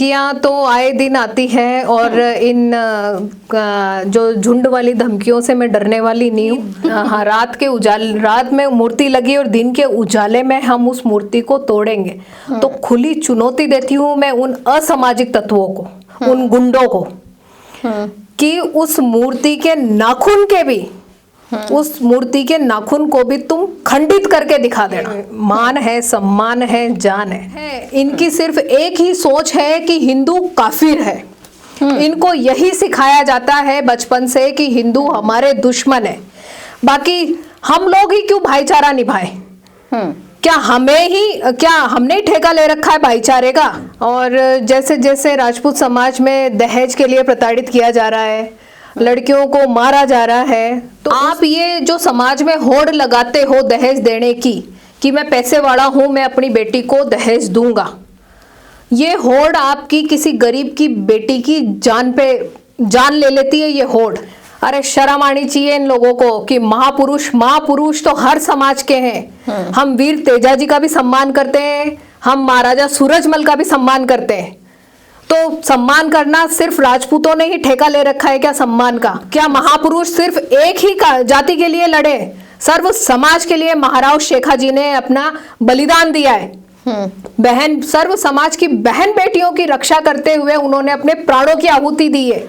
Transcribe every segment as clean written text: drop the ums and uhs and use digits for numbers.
धमकियां तो आए दिन आती है और इन जो झुंड वाली धमकियों से मैं डरने वाली नहीं हूँ। हाँ, रात में मूर्ति लगी और दिन के उजाले में हम उस मूर्ति को तोड़ेंगे। तो खुली चुनौती देती हूँ मैं उन असामाजिक तत्वों को, उन गुंडों को, कि उस मूर्ति के नाखून के भी उस मूर्ति के नाखून को भी तुम खंडित करके दिखा देना। मान है, सम्मान है, जान है। इनकी सिर्फ एक ही सोच है कि हिंदू काफिर है। इनको यही सिखाया जाता है बचपन से कि हिंदू हमारे दुश्मन है। बाकी हम लोग ही क्यों भाईचारा निभाए? क्या हमने ही ठेका ले रखा है भाईचारे का? और जैसे जैसे राजपूत समाज में दहेज के लिए प्रताड़ित किया जा रहा है, लड़कियों को मारा जा रहा है, तो आप ये जो समाज में होड़ लगाते हो दहेज देने की, कि मैं पैसे वाला हूं, मैं अपनी बेटी को दहेज दूंगा, ये होड़ आपकी किसी गरीब की बेटी की जान ले लेती है ये होड़। अरे शर्म आनी चाहिए इन लोगों को कि महापुरुष तो हर समाज के हैं। हम वीर तेजाजी का भी सम्मान करते हैं, हम महाराजा सूरजमल का भी सम्मान करते हैं। तो सम्मान करना सिर्फ राजपूतों ने ही ठेका ले रखा है क्या सम्मान का? क्या महापुरुष सिर्फ एक ही जाति के लिए लड़े? सर्व समाज के लिए महाराव शेखा जी ने अपना बलिदान दिया है। सर्व समाज की बहन बेटियों की रक्षा करते हुए उन्होंने अपने प्राणों की आहुति दी है।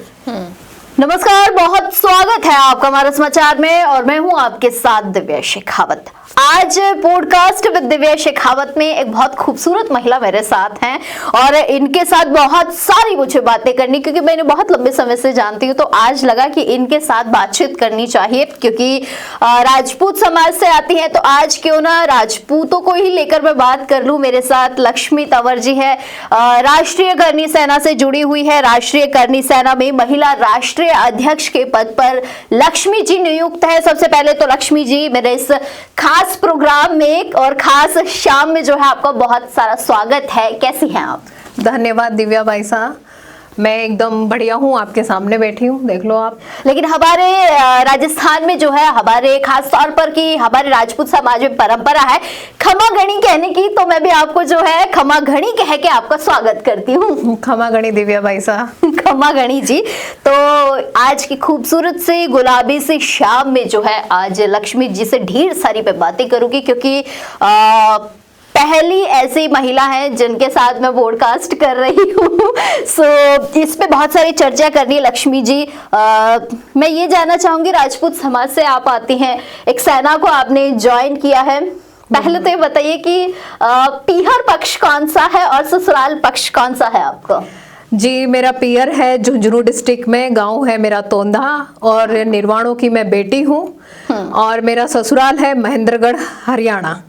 नमस्कार, बहुत स्वागत है आपका हमारे समाचार में और मैं हूं आपके साथ दिव्या शेखावत। आज पॉडकास्ट विद दिव्या शेखावत में एक बहुत खूबसूरत महिला मेरे साथ हैं और इनके साथ बहुत सारी मुझे बातें करनी, क्योंकि मैंने बहुत लंबे समय से जानती हूँ, तो आज लगा कि इनके साथ बातचीत करनी चाहिए, क्योंकि राजपूत समाज से आती हैं, तो आज क्यों ना राजपूतों को ही लेकर मैं बात कर लूं। मेरे साथ लक्ष्मी तंवर जी है, राष्ट्रीय करनी सेना से जुड़ी हुई है। राष्ट्रीय करनी सेना में महिला राष्ट्रीय अध्यक्ष के पद पर लक्ष्मी जी नियुक्त है। सबसे पहले तो लक्ष्मी जी, मेरे इस खास प्रोग्राम में और खास शाम में जो है आपका बहुत सारा स्वागत है। कैसी हैं आप? धन्यवाद दिव्या भाई साहब, मैं एकदम बढ़िया हूँ, आपके सामने बैठी हूँ, देख लो आप। लेकिन हमारे राजस्थान में जो है, हमारे खास तौर पर कि हमारे राजपूत समाज में परंपरा है खमा गणी कहने की, तो मैं भी आपको जो है खमा गणी कह के आपका स्वागत करती हूँ। खमा गणी दिव्या भाई साहब। खमा गणी जी। तो आज की खूबसूरत सी गुलाबी सी शाम में जो है आज लक्ष्मी जी से ढेर सारी पे बातें करूंगी, क्योंकि पहली ऐसी महिला है जिनके साथ मैं पॉडकास्ट कर रही हूँ। सो इस पे बहुत सारी चर्चा करनी है लक्ष्मी जी। मैं ये जानना चाहूंगी, राजपूत समाज से आप आती हैं, एक सेना को आपने ज्वाइन किया है, पहले तो ये बताइए कि पीहर पक्ष कौन सा है और ससुराल पक्ष कौन सा है आपको? जी, मेरा पियर है झुंझुनू डिस्ट्रिक्ट में, गांव है मेरा तोंदा और निर्वाणों की मैं बेटी हूँ, और मेरा ससुराल है महेंद्रगढ़ हरियाणा।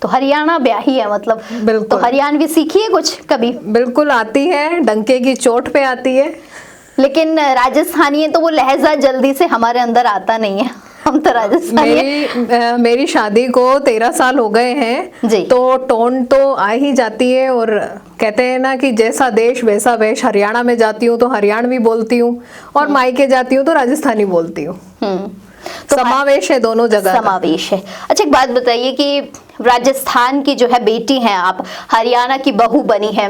तो हरियाणा ब्याही है मतलब? बिल्कुल। तो हरियाणवी सीखी है कुछ कभी? बिल्कुल आती है, डंके की चोट पे आती है। लेकिन राजस्थानी है तो वो लहजा जल्दी से हमारे अंदर आता नहीं है, हम तो राजस्थानी। मेरी शादी को 13 साल हो गए हैं जी। तो टोन तो आ ही जाती है, और कहते हैं ना कि जैसा देश वैसा वेश। हरियाणा में जाती हूँ तो हरियाणवी बोलती हूँ, और मायके जाती हूँ तो राजस्थानी बोलती हूँ। तो समावेश है दोनों जगह, समावेश है। अच्छा, एक बात बताइए कि राजस्थान की जो है बेटी हैं आप, हरियाणा की बहू बनी है,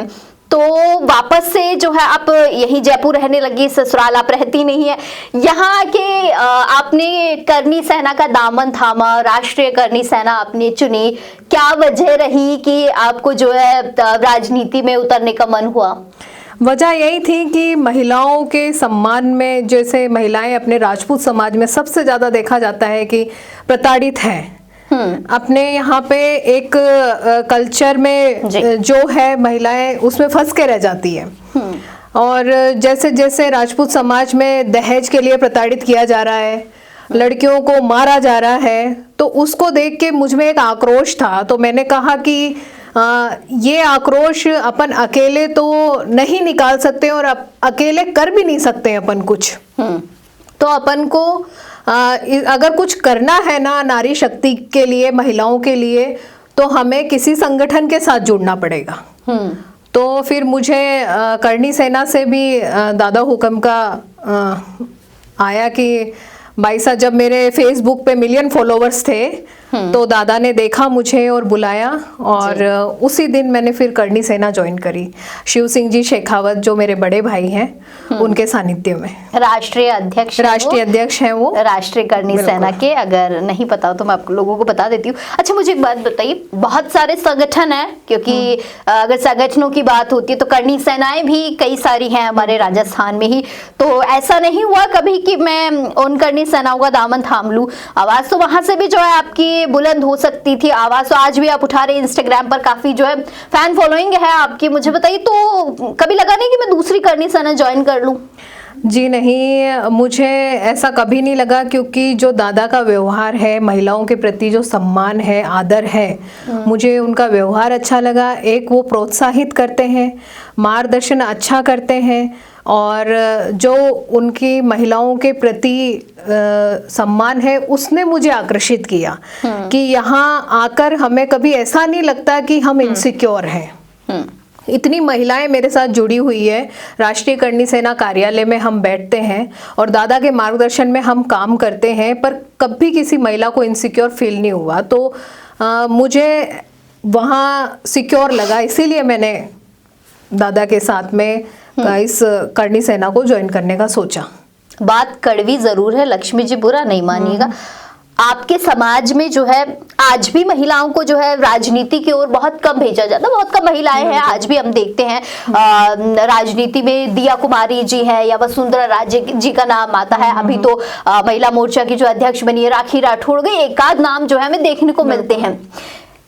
तो वापस से जो है आप यही जयपुर रहने लगी, ससुराल आप रहती नहीं है, यहाँ के आपने करनी सेना का दामन थामा, राष्ट्रीय करनी सेना आपने चुनी, क्या वजह रही कि आपको जो है राजनीति में उतरने का मन हुआ? वजह यही थी कि महिलाओं के सम्मान में, जैसे महिलाएं अपने राजपूत समाज में सबसे ज्यादा देखा जाता है कि प्रताड़ित हैं। अपने यहाँ पे एक कल्चर में जो है महिलाएं उसमें फंस के रह जाती है, और जैसे जैसे राजपूत समाज में दहेज के लिए प्रताड़ित किया जा रहा है, लड़कियों को मारा जा रहा है, तो उसको देख के मुझ में एक आक्रोश था। तो मैंने कहा कि ये आक्रोश अपन अकेले तो नहीं निकाल सकते, और अकेले कर भी नहीं सकते अपन कुछ। तो अपन को अगर कुछ करना है ना नारी शक्ति के लिए, महिलाओं के लिए, तो हमें किसी संगठन के साथ जुड़ना पड़ेगा। तो फिर मुझे करनी सेना से भी दादा हुक्म का आया कि भाई साहब, जब मेरे फेसबुक पे मिलियन फॉलोवर्स थे तो दादा ने देखा मुझे और बुलाया और उसी दिन मैंने फिर करनी सेना ज्वाइन करी। शिव सिंह जी शेखावत जो मेरे बड़े भाई हैं उनके सानिध्य में। राष्ट्रीय अध्यक्ष हैं वो राष्ट्रीय करनी सेना के। अगर नहीं पता हो तो मैं आप लोगों को बता देती हूँ। अच्छा, मुझे एक बात बताइए, बहुत सारे संगठन है, क्योंकि अगर संगठनों की बात होती है तो करनी सेनाएं भी कई सारी हैं हमारे राजस्थान में ही। तो ऐसा नहीं हुआ कभी कि मैं उन करनी सेनाओं का दामन थाम लूं? आवाज तो वहां से भी जो है आपकी बुलंद हो सकती थी, आवाज तो आज भी आप उठा रहे हैं। इंस्टाग्राम पर काफी जो है फैन फॉलोइंग है आपकी। मुझे बताइए, तो कभी लगा नहीं कि मैं दूसरी करनी सेना ज्वाइन कर लूं? जी नहीं, मुझे ऐसा कभी नहीं लगा, क्योंकि जो दादा का व्यवहार है, महिलाओं के प्रति जो सम्मान है, आदर है, मुझे उनका व्यवहार अच्छा लगा। एक वो प्रोत्साहित करते हैं, मार्गदर्शन अच्छा करते हैं, और जो उनकी महिलाओं के प्रति सम्मान है उसने मुझे आकर्षित किया कि यहाँ आकर हमें कभी ऐसा नहीं लगता कि हम इनसिक्योर हैं। इतनी महिलाएं मेरे साथ जुड़ी हुई है। राष्ट्रीय करनी सेना कार्यालय में हम बैठते हैं और दादा के मार्गदर्शन में हम काम करते हैं, पर कभी किसी महिला को इनसिक्योर फील नहीं हुआ। तो मुझे वहाँ सिक्योर लगा, इसीलिए मैंने दादा के साथ में इस करनी सेना को ज्वाइन करने का सोचा। बात कड़वी जरूर है लक्ष्मी जी, बुरा नहीं मानिएगा। आपके समाज में जो है आज भी महिलाओं को जो है राजनीति की ओर बहुत कम भेजा जाता है। बहुत कम महिलाएं हैं, आज भी हम देखते हैं राजनीति में दिया कुमारी जी है या वसुंधरा राजे जी का नाम आता है। अभी तो महिला मोर्चा की जो अध्यक्ष बनी है राखी राठौड़ गई, एक आध नाम जो है हमें देखने को मिलते हैं।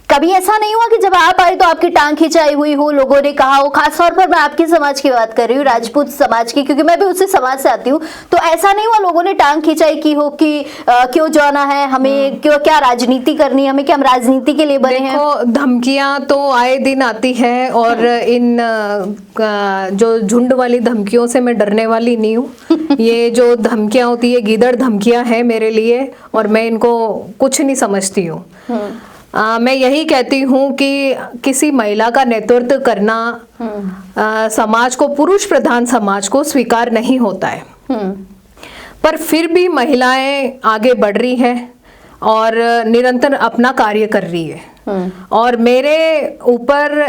कभी ऐसा नहीं हुआ कि जब आप आए तो आपकी टांग खिंचाई हुई हो, लोगों ने कहा हो, खासतौर पर मैं आपके समाज की बात कर रही हूँ, राजपूत समाज की, क्योंकि मैं भी उसी समाज से आती हूँ, तो ऐसा नहीं हुआ लोगों ने टांग खिंचाई की हो कि क्यों जाना है हमें, क्यों, क्या राजनीति करनी है हमें, क्या हम राजनीति के लिए बने हैं? देखो, धमकियां तो आए दिन आती है, और इन जो झुंड वाली धमकियों से मैं डरने वाली नहीं हूँ। ये जो धमकियां होती है, गीदड़ धमकियां हैं मेरे लिए, और मैं इनको कुछ नहीं समझती हूँ। मैं यही कहती हूँ कि किसी महिला का नेतृत्व करना समाज को, पुरुष प्रधान समाज को स्वीकार नहीं होता है। पर फिर भी महिलाएं आगे बढ़ रही हैं और निरंतर अपना कार्य कर रही है। और मेरे ऊपर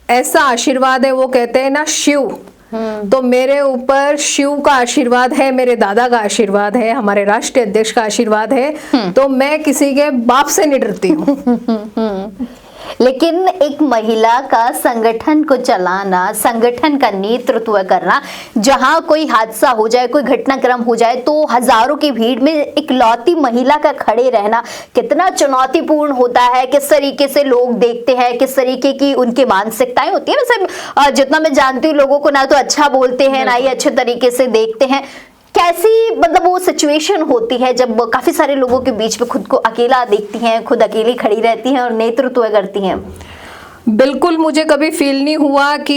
ऐसा आशीर्वाद है, वो कहते हैं ना शिव, तो मेरे ऊपर शिव का आशीर्वाद है, मेरे दादा का आशीर्वाद है, हमारे राष्ट्रीय अध्यक्ष का आशीर्वाद है। तो मैं किसी के बाप से नहीं डरती हूँ। लेकिन एक महिला का संगठन को चलाना, संगठन का नेतृत्व करना, जहां कोई हादसा हो जाए, कोई घटनाक्रम हो जाए, तो हजारों की भीड़ में इकलौती महिला का खड़े रहना कितना चुनौतीपूर्ण होता है। किस तरीके से लोग देखते हैं, किस तरीके की उनकी मानसिकताएं होती है। वैसे जितना मैं जानती हूँ, लोगों को ना तो अच्छा बोलते हैं, ना ही अच्छे तरीके से देखते हैं। कैसी मतलब वो सिचुएशन होती है जब काफी सारे लोगों के बीच में खुद को अकेला देखती हैं, खुद अकेली खड़ी रहती हैं और नेतृत्व करती हैं? बिल्कुल, मुझे कभी फील नहीं हुआ कि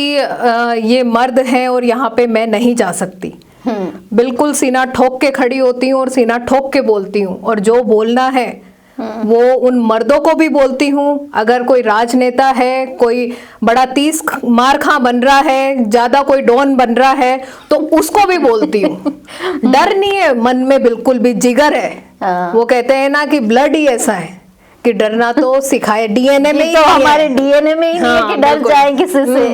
ये मर्द है और यहाँ पे मैं नहीं जा सकती। बिल्कुल सीना ठोक के खड़ी होती हूँ और सीना ठोक के बोलती हूँ, और जो बोलना है वो उन मर्दों को भी बोलती हूँ। अगर कोई राजनेता है, कोई बड़ा 30 मार खा बन रहा है, ज्यादा कोई डॉन बन रहा है, तो उसको भी बोलती हूँ। डर नहीं है मन में, बिल्कुल भी जिगर है। वो कहते हैं ना कि ब्लड ही ऐसा है कि डरना तो सिखाए, डीएनए में ही, तो हमारे डीएनए में ही नहीं है कि डर जाए किसी से।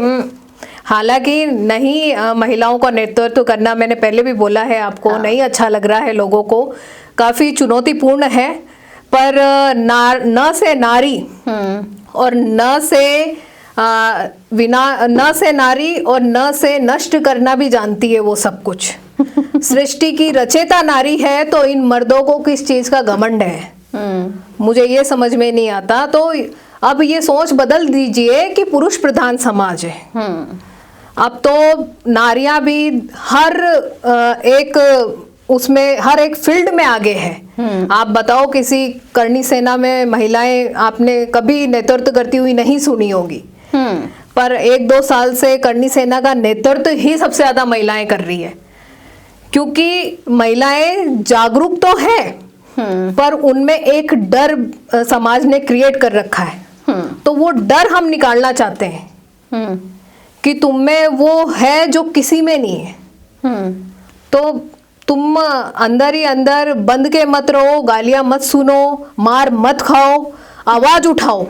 हालांकि नहीं, महिलाओं का नेतृत्व करना, मैंने पहले भी बोला है आपको, नहीं अच्छा लग रहा है लोगों को, काफी चुनौतीपूर्ण है। पर न से नारी और न से नारी और न से नष्ट करना भी जानती है वो सब कुछ। सृष्टि की रचयिता नारी है, तो इन मर्दों को किस चीज का घमंड है, मुझे ये समझ में नहीं आता। तो अब ये सोच बदल दीजिए कि पुरुष प्रधान समाज है। अब तो नारियां भी हर एक उसमें, हर एक फील्ड में आगे है। आप बताओ, किसी करनी सेना में महिलाएं आपने कभी नेतृत्व करती हुई नहीं सुनी होगी, पर 1-2 साल से करनी सेना का नेतृत्व ही सबसे ज्यादा महिलाएं कर रही है। क्योंकि महिलाएं जागरूक तो है, पर उनमें एक डर समाज ने क्रिएट कर रखा है। तो वो डर हम निकालना चाहते हैं कि तुम में वो है जो किसी में नहीं है। तो तुम अंदर ही अंदर बंद के मत रहो, गालियां मत सुनो, मार मत खाओ, आवाज उठाओ।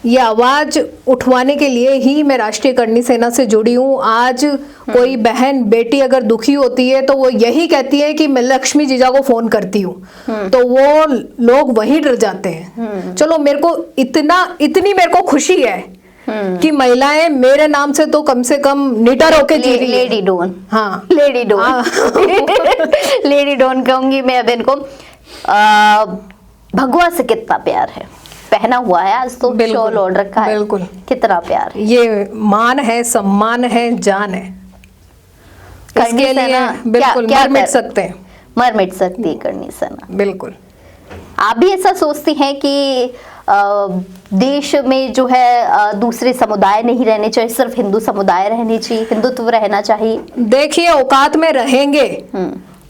ये आवाज उठवाने के लिए ही मैं राष्ट्रीय करणी सेना से जुड़ी हूँ। आज कोई बहन बेटी अगर दुखी होती है तो वो यही कहती है कि मैं लक्ष्मी जीजा को फोन करती हूँ, तो वो लोग वही डर जाते हैं। चलो मेरे को इतनी मेरे को खुशी है कि महिलाएं मेरे नाम से तो कम से कम निडर होके जी रही है। लेडी डॉन, हाँ लेडी डॉन, लेडी डॉन कहूंगी मैं अब इनको। भगवा से कितना प्यार है, पहना हुआ है आज तो, शॉल ओढ़ रखा है, बिल्कुल कितना प्यार है। ये मान है, सम्मान है, जान है। इसके लिए बिल्कुल मर मिट सकते हैं, मर मिट सकती है करणी सेना। बिल्कुल। आप भी ऐसा सोचती हैं कि देश में जो है दूसरे समुदाय नहीं रहने चाहिए, सिर्फ हिंदू समुदाय रहने चाहिए, हिंदुत्व रहना चाहिए? देखिए, औकात में रहेंगे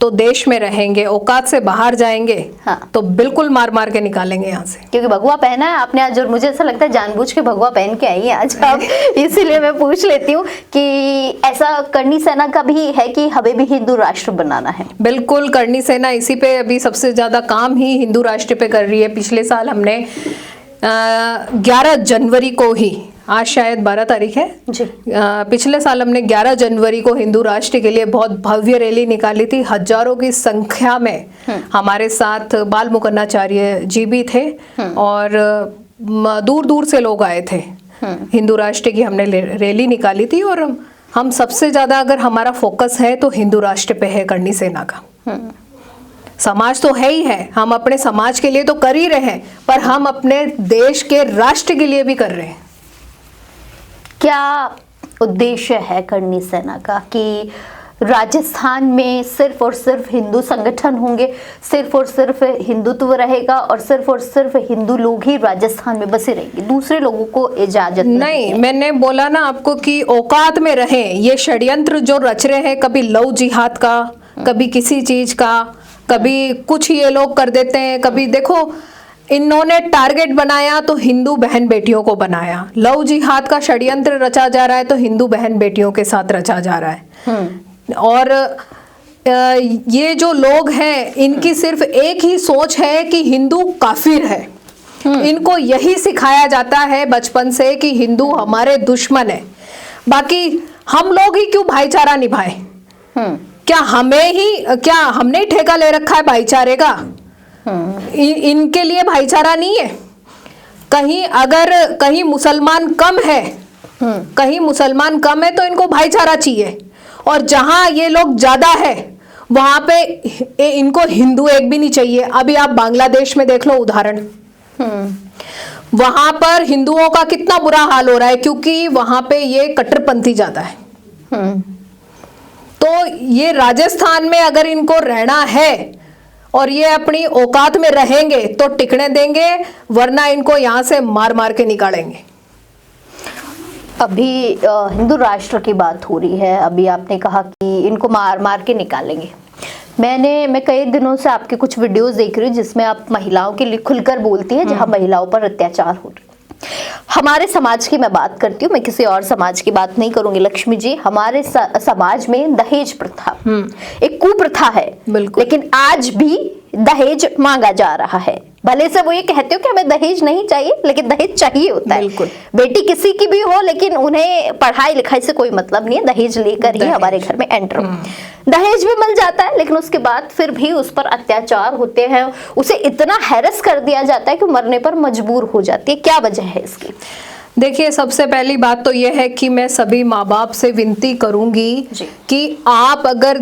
तो देश में रहेंगे, औकात से बाहर जाएंगे हाँ। तो बिल्कुल मार मार के निकालेंगे यहाँ से। क्योंकि भगवा पहना है आपने आज, और मुझे ऐसा लगता है जानबूझ के भगवा पहन के आई है आज आप, इसीलिए मैं पूछ लेती हूँ कि ऐसा करणी सेना का भी है कि हमें भी हिंदू राष्ट्र बनाना है? बिल्कुल, करणी सेना इसी पे अभी सबसे ज्यादा काम ही हिंदू राष्ट्र पे कर रही है। पिछले साल हमने 11 जनवरी को ही, आज शायद 12 तारीख है जी, पिछले साल हमने 11 जनवरी को हिंदू राष्ट्र के लिए बहुत भव्य रैली निकाली थी। हजारों की संख्या में हमारे साथ बाल मुकन्नाचार्य जी भी थे और दूर दूर से लोग आए थे। हिंदू राष्ट्र की हमने रैली निकाली थी और हम सबसे ज्यादा अगर हमारा फोकस है तो हिंदू राष्ट्र पे है, करणी सेना का। समाज तो है ही है, हम अपने समाज के लिए तो कर ही रहे हैं, पर हम अपने देश के राष्ट्र के लिए भी कर रहे हैं। क्या उद्देश्य है करणी सेना का कि राजस्थान में सिर्फ और सिर्फ हिंदू संगठन होंगे, सिर्फ और सिर्फ हिंदुत्व रहेगा और सिर्फ हिंदू लोग ही राजस्थान में बसे रहेंगे, दूसरे लोगों को इजाजत नहीं? मैंने बोला ना आपको कि औकात में रहें। ये षड्यंत्र जो रच रहे हैं, कभी लव जिहाद का, कभी किसी चीज का, कभी कुछ ये लोग कर देते हैं। कभी देखो, इन्होंने टारगेट बनाया तो हिंदू बहन बेटियों को बनाया। लव जिहाद का षड्यंत्र रचा जा रहा है तो हिंदू बहन बेटियों के साथ रचा जा रहा है। और ये जो लोग हैं, इनकी सिर्फ एक ही सोच है कि हिंदू काफिर है। इनको यही सिखाया जाता है बचपन से कि हिंदू हमारे दुश्मन है। बाकी हम लोग ही क्यों भाईचारा निभाए? क्या हमने ही ठेका ले रखा है भाईचारे का? इनके लिए भाईचारा नहीं है। कहीं मुसलमान कम है, कहीं मुसलमान कम है तो इनको भाईचारा चाहिए, और जहां ये लोग ज्यादा है वहां पे इनको हिंदू एक भी नहीं चाहिए। अभी आप बांग्लादेश में देख लो उदाहरण, वहां पर हिंदुओं का कितना बुरा हाल हो रहा है क्योंकि वहां पे ये कट्टरपंथी ज्यादा है। तो ये राजस्थान में अगर इनको रहना है और ये अपनी औकात में रहेंगे तो टिकने देंगे, वरना इनको यहाँ से मार मार के निकालेंगे। अभी हिंदू राष्ट्र की बात हो रही है, अभी आपने कहा कि इनको मार मार के निकालेंगे। मैं कई दिनों से आपके कुछ वीडियोस देख रही हूँ जिसमें आप महिलाओं के लिए खुलकर बोलती है, जहां महिलाओं पर अत्याचार हो रहे। हमारे समाज की मैं बात करती हूँ, मैं किसी और समाज की बात नहीं करूंगी लक्ष्मी जी। हमारे समाज में दहेज प्रथा एक कुप्रथा है, लेकिन आज भी दहेज मांगा जा रहा है। भले से वो ये कहते हो कि हमें दहेज नहीं चाहिए, लेकिन दहेज चाहिए होता है। बेटी किसी की भी हो, लेकिन उन्हें पढ़ाई लिखाई से कोई मतलब नहीं है, दहेज लेकर ही हमारे घर में एंटर हो। दहेज भी मिल जाता है, लेकिन उसके बाद फिर भी उस पर अत्याचार होते हैं, उसे इतना हैरस कर दिया जाता है कि मरने पर मजबूर हो जाती है। क्या वजह है इसकी? देखिए, सबसे पहली बात तो यह है कि मैं सभी माँ बाप से विनती करूंगी कि आप अगर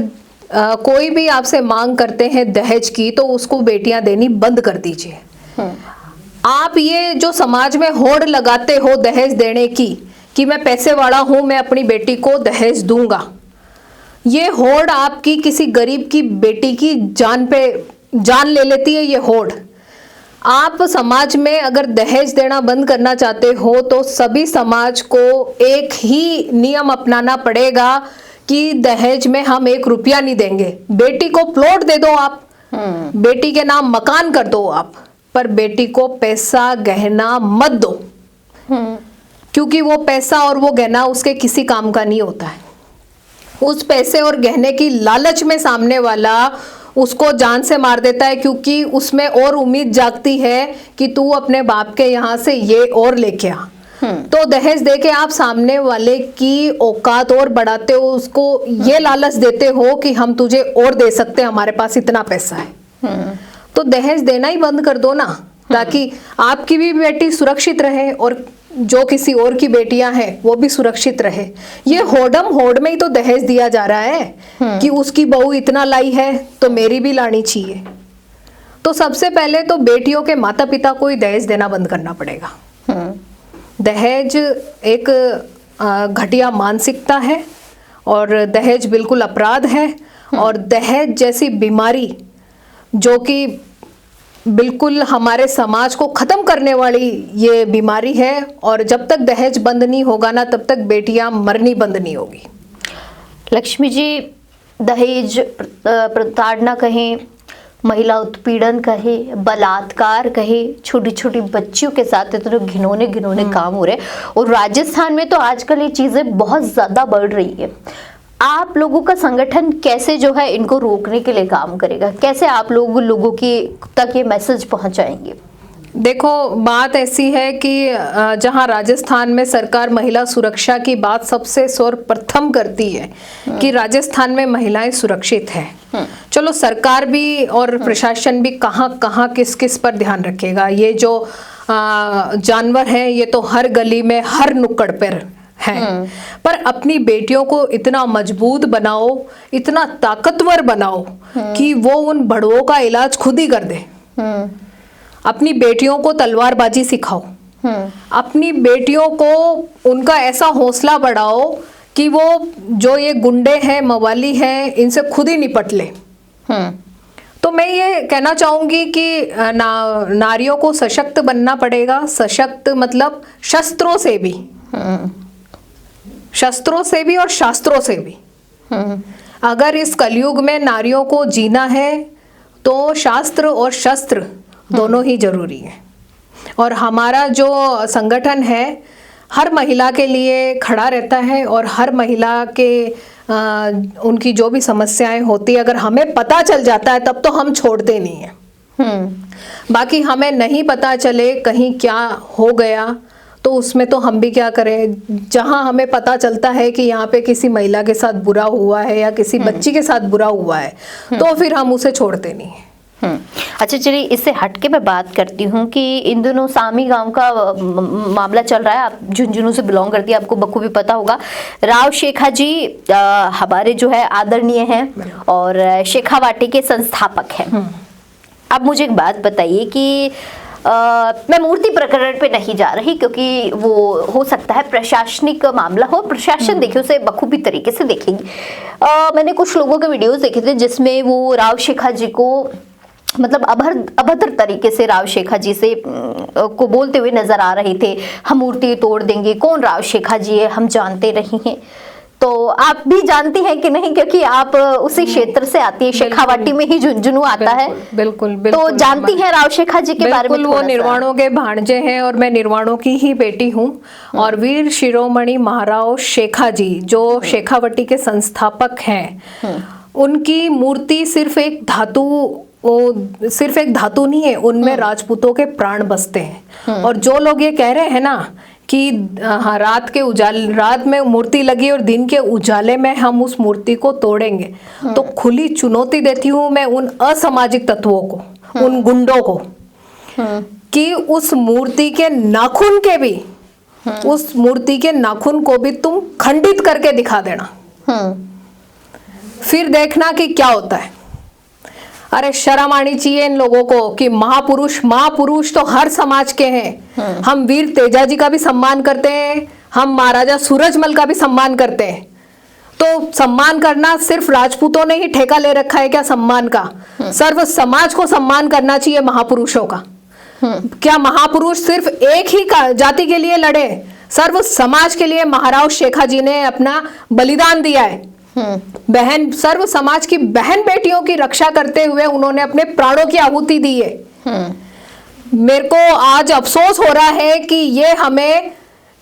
कोई भी आपसे मांग करते हैं दहेज की, तो उसको बेटियां देनी बंद कर दीजिए। आप ये जो समाज में होड़ लगाते हो दहेज देने की, कि मैं पैसे वाला हूं, मैं अपनी बेटी को दहेज दूंगा, ये होड़ आपकी किसी गरीब की बेटी की जान ले लेती है। ये होड़ आप समाज में अगर दहेज देना बंद करना चाहते हो तो सभी समाज को एक ही नियम अपनाना पड़ेगा कि दहेज में हम 1 रुपया नहीं देंगे। बेटी को प्लॉट दे दो आप, बेटी के नाम मकान कर दो आप, पर बेटी को पैसा गहना मत दो, क्योंकि वो पैसा और वो गहना उसके किसी काम का नहीं होता है। उस पैसे और गहने की लालच में सामने वाला उसको जान से मार देता है, क्योंकि उसमें और उम्मीद जागती है कि तू अपने बाप के यहाँ से ये और लेके आ। तो दहेज देके आप सामने वाले की औकात और बढ़ाते हो, उसको ये लालच देते हो कि हम तुझे और दे सकते हैं, हमारे पास इतना पैसा है। तो दहेज देना ही बंद कर दो ना, ताकि आपकी भी बेटी सुरक्षित रहे और जो किसी और की बेटियां हैं वो भी सुरक्षित रहे। ये होड़म होड़ में ही तो दहेज दिया जा रहा है कि उसकी बहू इतना लाई है तो मेरी भी लानी चाहिए। तो सबसे पहले तो बेटियों के माता पिता को ही दहेज देना बंद करना पड़ेगा। दहेज एक घटिया मानसिकता है और दहेज बिल्कुल अपराध है, और दहेज जैसी बीमारी जो कि बिल्कुल हमारे समाज को खत्म करने वाली ये बीमारी है, और जब तक दहेज बंद नहीं होगा ना तब तक बेटियां मरनी बंद नहीं होगी। लक्ष्मी जी, दहेज प्रताड़ना कहें, महिला उत्पीड़न कहे, बलात्कार कहे, छोटी छोटी बच्चियों के साथ इतने घिनौने घिनौने काम हो रहे हैं, और राजस्थान में तो आजकल ये चीजें बहुत ज्यादा बढ़ रही है। आप लोगों का संगठन कैसे जो है इनको रोकने के लिए काम करेगा? कैसे आप लोगों की तक ये मैसेज पहुंचाएंगे? देखो, बात ऐसी है कि जहां राजस्थान में सरकार महिला सुरक्षा की बात सबसे सर्वप्रथम करती है कि राजस्थान में महिलाएं सुरक्षित हैं। चलो, सरकार भी और प्रशासन भी कहां कहां किस किस पर ध्यान रखेगा। ये जो जानवर हैं ये तो हर गली में हर नुक्कड़ पर हैं, पर अपनी बेटियों को इतना मजबूत बनाओ, इतना ताकतवर बनाओ कि वो उन बड़ुओं का इलाज खुद ही कर दे। अपनी बेटियों को तलवारबाजी सिखाओ, अपनी बेटियों को उनका ऐसा हौसला बढ़ाओ कि वो जो ये गुंडे हैं, मवाली हैं, इनसे खुद ही निपट ले। तो मैं ये कहना चाहूंगी कि नारियों को सशक्त बनना पड़ेगा। सशक्त मतलब शस्त्रों से भी, शस्त्रों से भी और शास्त्रों से भी। अगर इस कलयुग में नारियों को जीना है तो शास्त्र और शस्त्र दोनों ही जरूरी है। और हमारा जो संगठन है हर महिला के लिए खड़ा रहता है, और हर महिला के उनकी जो भी समस्याएं होती है अगर हमें पता चल जाता है तब तो हम छोड़ते नहीं हैं। बाकी हमें नहीं पता चले कहीं क्या हो गया तो उसमें तो हम भी क्या करें। जहां हमें पता चलता है कि यहाँ पे किसी महिला के साथ बुरा हुआ है या किसी बच्ची के साथ बुरा हुआ है तो फिर हम उसे छोड़ते नहीं हैं। अच्छा, चलिए इससे हटके मैं बात करती हूँ कि इन दिनों सामी गांव का मामला चल रहा है। आप झुंझुनू से बिलोंग करती है, आपको बखूबी पता होगा। राव शेखा जी हमारे जो है आदरणीय हैं और शेखावाटी के संस्थापक हैं। अब मुझे एक बात बताइए कि मैं मूर्ति प्रकरण पे नहीं जा रही क्योंकि वो हो सकता है प्रशासनिक मामला हो, प्रशासन देखे उसे बखूबी तरीके से देखेंगे। मैंने कुछ लोगों के वीडियोस देखे थे जिसमें वो राव शेखा जी को मतलब अभद्र तरीके से राव शेखा जी से को बोलते हुए नजर आ रहे थे। हम मूर्ति तोड़ देंगे, कौन राव शेखा जी है, हम जानते नहीं हैं। तो आप भी जानती हैं कि नहीं, क्योंकि आप उसी क्षेत्र से आती है, शेखावाटी में ही झुंझुनू आता है। बिल्कुल तो जानती हैं राव शेखा जी के बारे में? वो निर्वाणों के भांजे हैं और मैं निर्वाणों की ही बेटी हूँ। और वीर शिरोमणि महाराव शेखा जी जो शेखावाटी के संस्थापक हैं, उनकी मूर्ति सिर्फ एक धातु नहीं है, उनमें राजपूतों के प्राण बसते हैं। और जो लोग ये कह रहे हैं ना कि हाँ रात में मूर्ति लगी और दिन के उजाले में हम उस मूर्ति को तोड़ेंगे, तो खुली चुनौती देती हूँ मैं उन असामाजिक तत्वों को, उन गुंडों को, कि उस मूर्ति के नाखून को भी तुम खंडित करके दिखा देना, फिर देखना कि क्या होता है। अरे शर्म आनी चाहिए इन लोगों को कि महापुरुष तो हर समाज के हैं। हम वीर तेजा जी का भी सम्मान करते हैं, हम महाराजा सूरजमल का भी सम्मान करते हैं। तो सम्मान करना सिर्फ राजपूतों ने ही ठेका ले रखा है क्या सम्मान का? सर्व समाज को सम्मान करना चाहिए महापुरुषों का। क्या महापुरुष सिर्फ एक ही जाति के लिए लड़े? सर्व समाज के लिए महाराव शेखा जी ने अपना बलिदान दिया है। बहन, सर्व समाज की बहन बेटियों की रक्षा करते हुए उन्होंने अपने प्राणों की आहुति दी है। मेरे को आज अफसोस हो रहा है कि ये हमें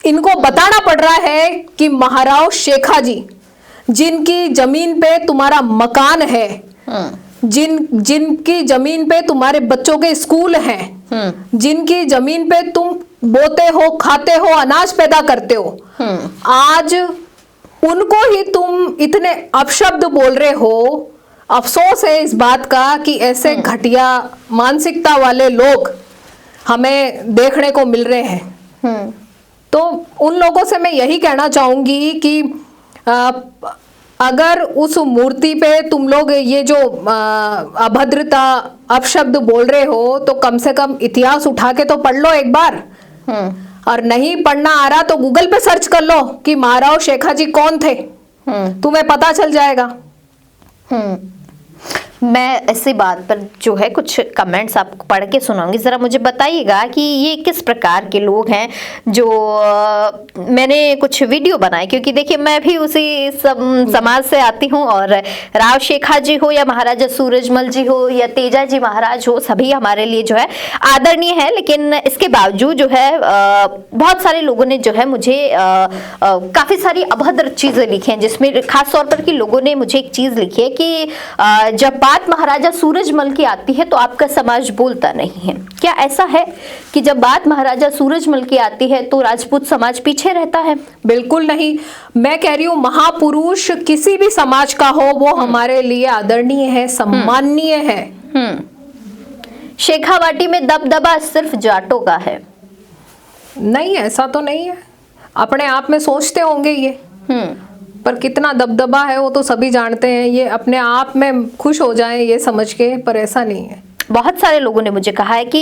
इनको बताना पड़ रहा है कि महाराव शेखा जी जिनकी जमीन पे तुम्हारा मकान है, जिनकी जमीन पे तुम्हारे बच्चों के स्कूल हैं, जिनकी जमीन पे तुम बोते हो, खाते हो, अनाज पैदा करते हो, आज उनको ही तुम इतने अपशब्द बोल रहे हो। अफसोस है इस बात का कि ऐसे घटिया मानसिकता वाले लोग हमें देखने को मिल रहे हैं। तो उन लोगों से मैं यही कहना चाहूंगी कि अगर उस मूर्ति पे तुम लोग ये जो अभद्रता अपशब्द बोल रहे हो तो कम से कम इतिहास उठा के तो पढ़ लो एक बार। और नहीं पढ़ना आ रहा तो गूगल पे सर्च कर लो कि महाराव शेखाजी कौन थे, तुम्हें पता चल जाएगा। मैं ऐसी बात पर जो है कुछ कमेंट्स आपको पढ़ के सुनाऊंगी, जरा मुझे बताइएगा कि ये किस प्रकार के लोग हैं। जो मैंने कुछ वीडियो बनाए, क्योंकि देखिए मैं भी उसी समाज से आती हूँ, और राव शेखाजी हो या महाराजा सूरजमल जी हो या तेजा जी महाराज हो, सभी हमारे लिए जो है आदरणीय है। लेकिन इसके बावजूद जो है बहुत सारे लोगों ने जो है मुझे काफी सारी अभद्र चीजें लिखी हैं, जिसमें खास तौर पर कि लोगों ने मुझे एक चीज लिखी है कि जब बात महाराजा सूरजमल की आती है तो आपका समाज बोलता नहीं है। क्या ऐसा है कि जब बात महाराजा सूरजमल की आती है तो राजपूत समाज पीछे रहता है? बिल्कुल नहीं। मैं कह रही हूँ महापुरुष किसी भी समाज का हो वो हमारे लिए आदरणीय है, सम्माननीय है। शेखावाटी में दबदबा सिर्फ जाटों का है? नहीं, ऐसा तो नहीं है। अपने आप में सोचते होंगे ये, पर कितना दबदबा है वो तो सभी जानते हैं। ये अपने आप में खुश हो जाएं ये समझ के, पर ऐसा नहीं है। बहुत सारे लोगों ने मुझे कहा है कि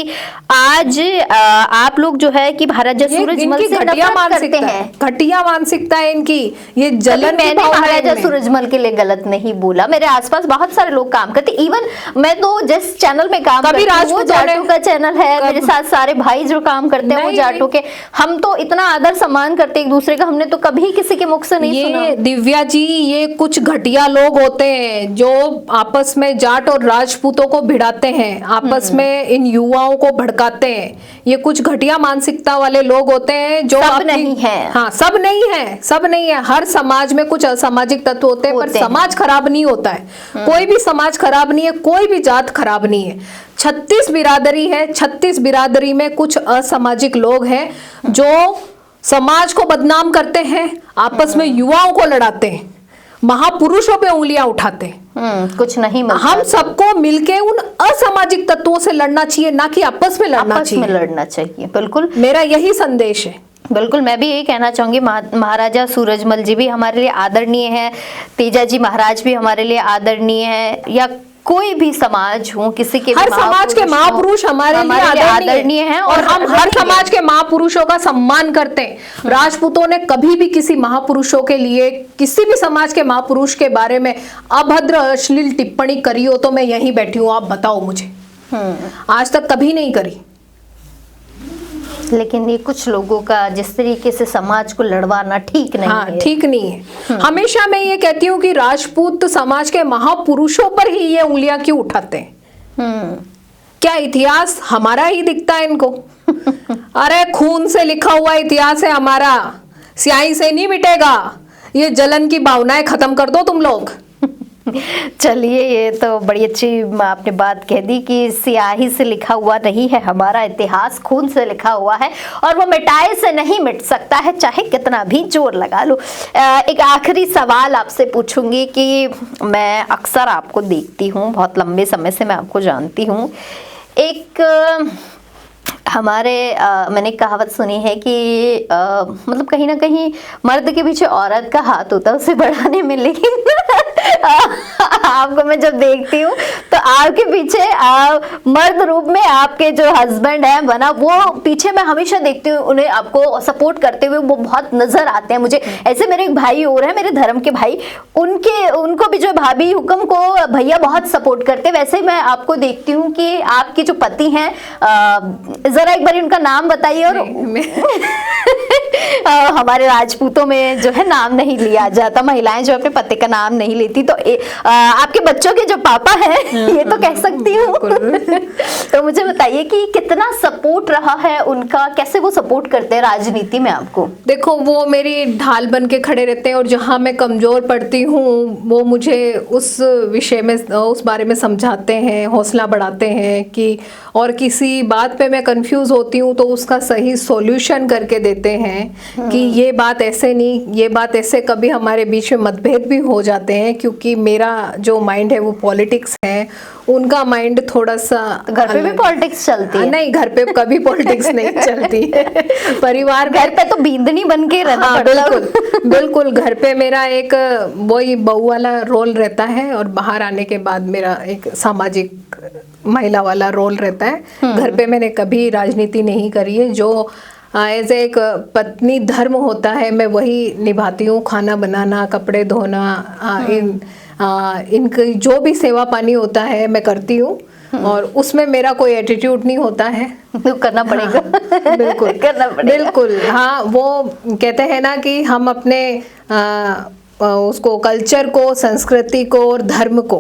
आज आप लोग जो है कि महाराजा सूरजमल से नफरत करते हैं। घटिया मानसिकता है इनकी, ये जलन। मैंने महाराजा सूरजमल के लिए गलत नहीं बोला। मेरे आसपास बहुत सारे लोग काम करते, इवन मैं तो जिस चैनल में काम करती हूँ वो जाटों का चैनल है। मेरे साथ सारे भाई जो काम करते हैं वो जाटों के। हम तो इतना आदर सम्मान करते एक दूसरे का, हमने तो कभी किसी के मुख से नहीं सुना। दिव्या जी, ये कुछ घटिया लोग होते हैं जो आपस में जाट और राजपूतों को भिड़ाते हैं, आपस में इन युवाओं को भड़काते हैं। ये कुछ घटिया मानसिकता वाले लोग होते हैं जो सब नहीं है। हाँ, सब नहीं है, सब नहीं है। हर समाज में कुछ असामाजिक तत्व होते हैं, पर समाज खराब नहीं होता है। कोई भी समाज खराब नहीं है, कोई भी जात खराब नहीं है। 36 बिरादरी है, 36 बिरादरी में कुछ असामाजिक लोग हैं जो समाज को बदनाम करते हैं, आपस में युवाओं को लड़ाते हैं, महापुरुषों पे उंगलियां उठाते हैं। कुछ नहीं मिलता। हम सबको मिलके उन असामाजिक तत्वों से लड़ना चाहिए, ना कि आपस में लड़ना चाहिए। बिल्कुल, मेरा यही संदेश है। बिल्कुल, मैं भी यही कहना चाहूंगी। महाराजा सूरजमल जी भी हमारे लिए आदरणीय है, तेजा जी महाराज भी हमारे लिए आदरणीय है, या कोई भी समाज हो, किसी के हर समाज के महापुरुष हमारे लिए आदरणीय हैं, और हम हर समाज के महापुरुषों का सम्मान करते हैं। राजपूतों ने कभी भी किसी महापुरुषों के लिए, किसी भी समाज के महापुरुष के बारे में अभद्र अश्लील टिप्पणी करी हो तो मैं यहीं बैठी हूँ, आप बताओ मुझे। आज तक कभी नहीं करी। लेकिन ये कुछ लोगों का जिस तरीके से समाज को लड़वाना ठीक नहीं है। ठीक नहीं है। हमेशा मैं ये कहती हूँ कि राजपूत समाज के महापुरुषों पर ही ये उंगलियां क्यों उठाते हैं? क्या इतिहास हमारा ही दिखता है इनको? अरे खून से लिखा हुआ इतिहास है हमारा, स्याही से नहीं मिटेगा। ये जलन की भावनाएं खत्म कर दो तुम लोग। चलिए, ये तो बड़ी अच्छी आपने बात कह दी कि स्याही से लिखा हुआ नहीं है हमारा इतिहास, खून से लिखा हुआ है, और वो मिटाए से नहीं मिट सकता है, चाहे कितना भी जोर लगा लो। एक आखिरी सवाल आपसे पूछूंगी कि मैं अक्सर आपको देखती हूँ, बहुत लंबे समय से मैं आपको जानती हूँ। एक हमारे मैंने कहावत सुनी है कि मतलब कहीं ना कहीं मर्द के पीछे औरत का हाथ होता है उसे बढ़ाने में, लेकिन आपको मैं जब देखती हूँ तो आपके पीछे मर्द रूप में आपके जो हस्बैंड है बना, वो पीछे मैं हमेशा देखती हूँ उन्हें, आपको सपोर्ट करते हुए वो बहुत नजर आते हैं मुझे। ऐसे मेरे एक भाई और हैं, मेरे धर्म के भाई, उनको भी जो भाभी हुक्म को भैया बहुत सपोर्ट करते हैं। वैसे मैं आपको देखती हूँ कि आपके जो पति हैं, जरा एक बार उनका नाम बताइए। और हमारे राजपूतों में जो है नाम नहीं लिया जाता, महिलाएं जो अपने पति का नाम नहीं लेती, तो आपके बच्चों के जो पापा हैं ये तो कह सकती हूँ। तो मुझे बताइए कि कितना सपोर्ट रहा है उनका, कैसे वो सपोर्ट करते हैं राजनीति में आपको? देखो, वो मेरी ढाल बन के खड़े रहते हैं और जहाँ मैं कमजोर पड़ती हूँ वो मुझे उस विषय में, उस बारे में समझाते हैं, हौसला बढ़ाते हैं कि, और किसी बात पे मैं कंफ्यूज होती हूँ तो उसका सही सॉल्यूशन करके देते हैं कि ये बात ऐसे नहीं, ये बात ऐसे। कभी हमारे बीच में मतभेद भी हो जाते हैं क्योंकि मेरा जो माइंड है वो पॉलिटिक्स है, उनका माइंड थोड़ा सा। घर पे भी पॉलिटिक्स चलती है? नहीं, घर पे कभी पॉलिटिक्स नहीं चलती है। परिवार घर पे तो बींदनी बन के रहना। हाँ, बिल्कुल बिल्कुल। घर पे मेरा एक वही बहू वाला रोल रहता है और बाहर आने के बाद मेरा एक सामाजिक महिला वाला रोल रहता है। घर पे मैंने कभी राजनीति नहीं करी है। जो एज एक पत्नी धर्म होता है मैं वही निभाती हूँ। खाना बनाना, कपड़े धोना, इनकी जो भी सेवा पानी होता है मैं करती हूँ और उसमें मेरा कोई एटीट्यूड नहीं होता है। तो करना पड़ेगा। हाँ, बिल्कुल करना पड़ेगा। बिल्कुल। हाँ, वो कहते हैं ना कि हम अपने उसको कल्चर को, संस्कृति को और धर्म को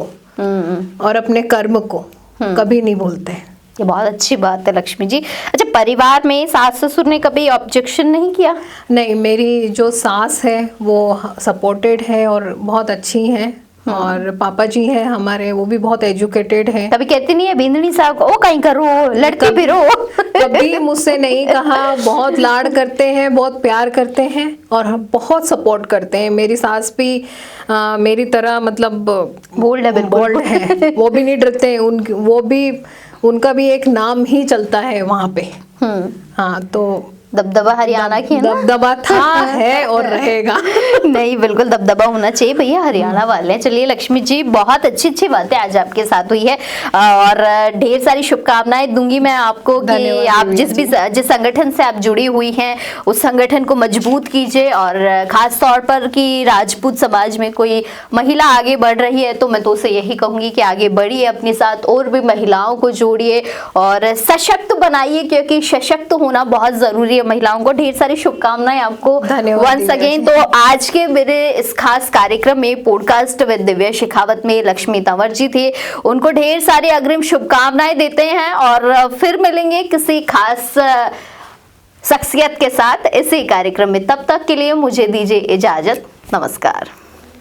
और अपने कर्म को कभी नहीं भूलते। ये बहुत अच्छी बात है लक्ष्मी जी। अच्छा, परिवार में सास ससुर ने कभी ऑब्जेक्शन नहीं किया? नहीं, मेरी जो सास है वो सपोर्टेड है और बहुत अच्छी हैं। और पापा जी हैं हमारे, वो भी बहुत एजुकेटेड हैं। कभी कहती नहीं है बिंदनी साहब को, ओ कहीं करो, लड़की फिरो? कभी मुझसे नहीं कहा। बहुत लाड करते हैं, बहुत प्यार करते हैं और हम बहुत सपोर्ट करते हैं। मेरी सास भी मेरी तरह मतलब बोल्ड है, बोल्ड है। वो भी नहीं डरते। उनका भी एक नाम ही चलता है वहाँ पे। हाँ, तो दबदबा हरियाणा की है ना? दबदबा था, है और रहेगा। नहीं, बिल्कुल दबदबा होना चाहिए भैया, हरियाणा वाले। चलिए लक्ष्मी जी, बहुत अच्छी अच्छी बातें आज आपके साथ हुई है और ढेर सारी शुभकामनाएं दूंगी मैं आपको कि आप जिस संगठन से आप जुड़ी हुई हैं उस संगठन को मजबूत कीजिए और खास तौर पर कि राजपूत समाज में कोई महिला आगे बढ़ रही है तो मैं तो उसे यही कहूंगी कि आगे बढ़िए, अपने साथ और भी महिलाओं को जोड़िए और सशक्त बनाइए, क्योंकि सशक्त होना बहुत जरूरी है महिलाओं को। ढेर सारी शुभकामनाएं आपको वंस अगेन। तो आज के मेरे इस खास कार्यक्रम में पॉडकास्ट विद दिव्या शेखावत में लक्ष्मी तंवर जी थे, उनको ढेर सारी अग्रिम शुभकामनाएं देते हैं और फिर मिलेंगे किसी खास शख्सियत के साथ इसी कार्यक्रम में। तब तक के लिए मुझे दीजिए इजाजत। नमस्कार।